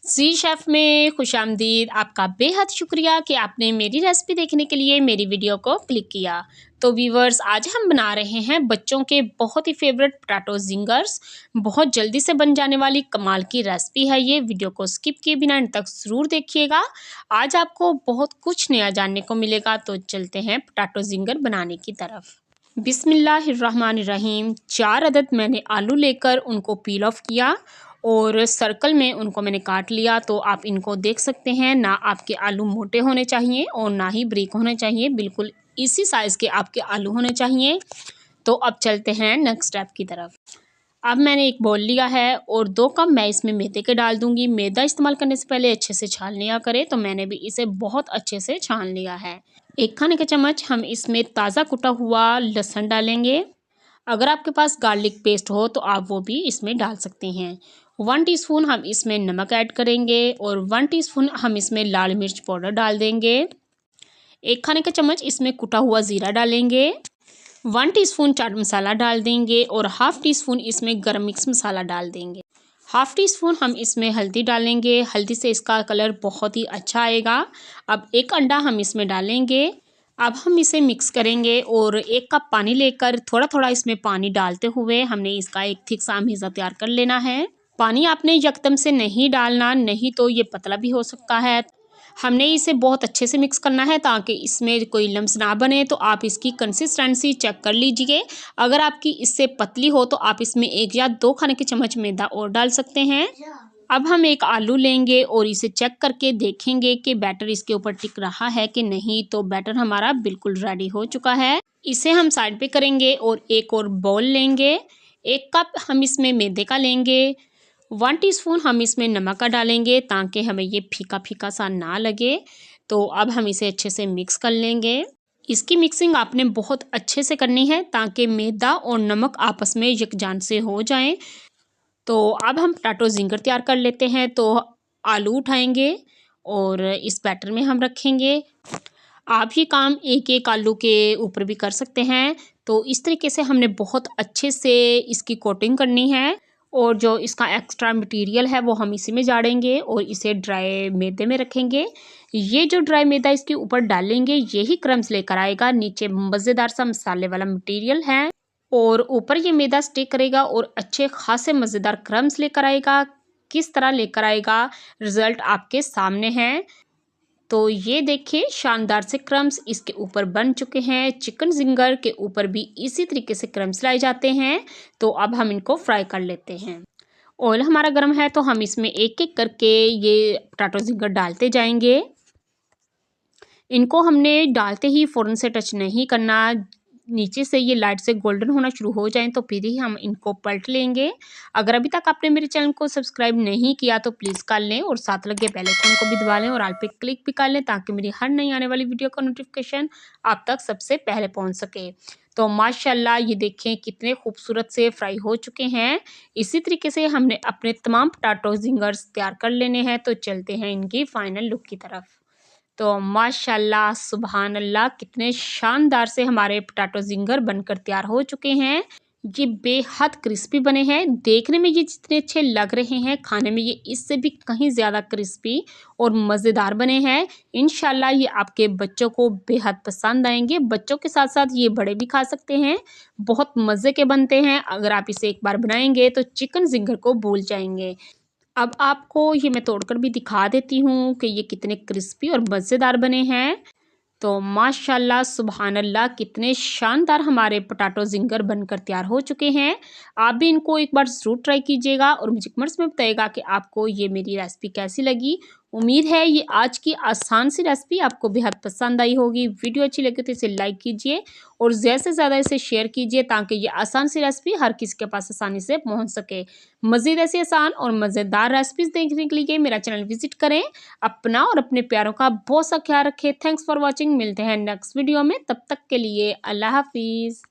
जी chef में खुशामदीद। आपका बेहद शुक्रिया कि आपने मेरी रेसिपी देखने के लिए मेरी वीडियो को क्लिक किया। तो व्यूअर्स, आज हम बना रहे हैं बच्चों के बहुत ही फेवरेट पोटैटो ज़िंगर्स। बहुत जल्दी से बन जाने वाली कमाल की रेसिपी है ये। वीडियो को स्किप किए बिना अंत तक ज़रूर देखिएगा। आज आपको बहुत कुछ नया जानने को मिलेगा। तो चलते हैं पोटैटो ज़िंगर बनाने की तरफ। बिस्मिल्लाहिर्रहमानिर्रहीम। 4 अदद मैंने आलू लेकर उनको पील ऑफ किया और सर्कल में उनको मैंने काट लिया। तो आप इनको देख सकते हैं, ना आपके आलू मोटे होने चाहिए और ना ही बारीक होने चाहिए, बिल्कुल इसी साइज़ के आपके आलू होने चाहिए। तो अब चलते हैं नेक्स्ट स्टेप की तरफ। अब मैंने एक बाउल लिया है और 2 कप मैं इसमें मैदे के डाल दूंगी। मैदा इस्तेमाल करने से पहले अच्छे से छान लिया करें, तो मैंने भी इसे बहुत अच्छे से छान लिया है। 1 खाने का चम्मच हम इसमें ताज़ा कुटा हुआ लहसुन डालेंगे। अगर आपके पास गार्लिक पेस्ट हो तो आप वो भी इसमें डाल सकते हैं। 1 टीस्पून हम इसमें नमक ऐड करेंगे और 1 टीस्पून हम इसमें लाल मिर्च पाउडर डाल देंगे। 1 खाने का चम्मच इसमें कुटा हुआ ज़ीरा डालेंगे। 1 टीस्पून चाट मसाला डाल देंगे और हाफ़ टी स्पून इसमें गरम मिक्स मसाला डाल देंगे। हाफ़ टी स्पून हम इसमें हल्दी डालेंगे। हल्दी से इसका कलर बहुत ही अच्छा आएगा। अब 1 अंडा हम इसमें डालेंगे। अब हम इसे मिक्स करेंगे और 1 कप पानी लेकर थोड़ा थोड़ा इसमें पानी डालते हुए हमने इसका एक थिक सा मीज़ा तैयार कर लेना है। पानी आपने यकदम से नहीं डालना, नहीं तो ये पतला भी हो सकता है। हमने इसे बहुत अच्छे से मिक्स करना है ताकि इसमें कोई लम्स ना बने। तो आप इसकी कंसिस्टेंसी चेक कर लीजिए। अगर आपकी इससे पतली हो तो आप इसमें 1 या 2 खाने के चम्मच मैदा और डाल सकते हैं। अब हम एक आलू लेंगे और इसे चेक करके देखेंगे कि बैटर इसके ऊपर टिक रहा है कि नहीं। तो बैटर हमारा बिल्कुल रेडी हो चुका है। इसे हम साइड पे करेंगे और एक और बाउल लेंगे। 1 कप हम इसमें मैदे का लेंगे। 1 टीस्पून हम इसमें नमक का डालेंगे ताकि हमें ये फीका फीका सा ना लगे। तो अब हम इसे अच्छे से मिक्स कर लेंगे। इसकी मिक्सिंग आपने बहुत अच्छे से करनी है ताकि मैदा और नमक आपस में यकजान से हो जाएं। तो अब हम पोटैटो ज़िंगर तैयार कर लेते हैं। तो आलू उठाएंगे और इस बैटर में हम रखेंगे। आप ये काम एक एक आलू के ऊपर भी कर सकते हैं। तो इस तरीके से हमने बहुत अच्छे से इसकी कोटिंग करनी है और जो इसका एक्स्ट्रा मटेरियल है वो हम इसी में झाड़ेंगे और इसे ड्राई मैदे में रखेंगे। ये जो ड्राई मैदा इसके ऊपर डालेंगे यही क्रम्स लेकर आएगा। नीचे मज़ेदार सा मसाले वाला मटेरियल है और ऊपर ये मैदा स्टिक करेगा और अच्छे खासे मज़ेदार क्रम्स लेकर आएगा। किस तरह लेकर आएगा, रिज़ल्ट आपके सामने है। तो ये देखिए, शानदार से क्रम्स इसके ऊपर बन चुके हैं। चिकन ज़िंगर के ऊपर भी इसी तरीके से क्रम्स लाए जाते हैं। तो अब हम इनको फ्राई कर लेते हैं। ऑयल हमारा गर्म है तो हम इसमें एक एक करके ये पोटैटो ज़िंगर डालते जाएंगे। इनको हमने डालते ही फ़ौरन से टच नहीं करना। नीचे से ये लाइट से गोल्डन होना शुरू हो जाएं तो फिर ही हम इनको पलट लेंगे। अगर अभी तक आपने मेरे चैनल को सब्सक्राइब नहीं किया तो प्लीज़ कर लें और साथ लगे बेल आइकन को भी दबा लें और ऑल पे क्लिक भी कर लें ताकि मेरी हर नई आने वाली वीडियो का नोटिफिकेशन आप तक सबसे पहले पहुंच सके। तो माशाल्लाह ये देखें कितने खूबसूरत से फ्राई हो चुके हैं। इसी तरीके से हमने अपने तमाम पोटैटो ज़िंगर्स तैयार कर लेने हैं। तो चलते हैं इनकी फाइनल लुक की तरफ। तो माशाल्लाह सुभान अल्लाह, कितने शानदार से हमारे पोटैटो ज़िंगर बनकर तैयार हो चुके हैं। ये बेहद क्रिस्पी बने हैं। देखने में ये जितने अच्छे लग रहे हैं, खाने में ये इससे भी कहीं ज़्यादा क्रिस्पी और मज़ेदार बने हैं। इंशाल्लाह ये आपके बच्चों को बेहद पसंद आएंगे। बच्चों के साथ साथ ये बड़े भी खा सकते हैं। बहुत मज़े के बनते हैं। अगर आप इसे एक बार बनाएंगे तो चिकन ज़िंगर को भूल जाएंगे। अब आपको ये मैं तोड़कर भी दिखा देती हूँ कि ये कितने क्रिस्पी और मज़ेदार बने हैं। तो माशाल्लाह सुभान अल्लाह, कितने शानदार हमारे पोटैटो ज़िंगर बनकर तैयार हो चुके हैं। आप भी इनको एक बार ज़रूर ट्राई कीजिएगा और मुझे कमेंट्स में बताइएगा कि आपको ये मेरी रेसिपी कैसी लगी। उम्मीद है ये आज की आसान सी रेसिपी आपको बेहद पसंद आई होगी। वीडियो अच्छी लगी तो इसे लाइक कीजिए और ज़्यादा से ज़्यादा इसे शेयर कीजिए ताकि ये आसान सी रेसिपी हर किसी के पास आसानी से पहुँच सके। मज़ीद ऐसी आसान और मज़ेदार रेसिपीज़ देखने के लिए मेरा चैनल विजिट करें। अपना और अपने प्यारों का बहुत सा ख्याल रखें। Thanks for watching. मिलते हैं नेक्स्ट वीडियो में, तब तक के लिए अल्लाह हाफिज़।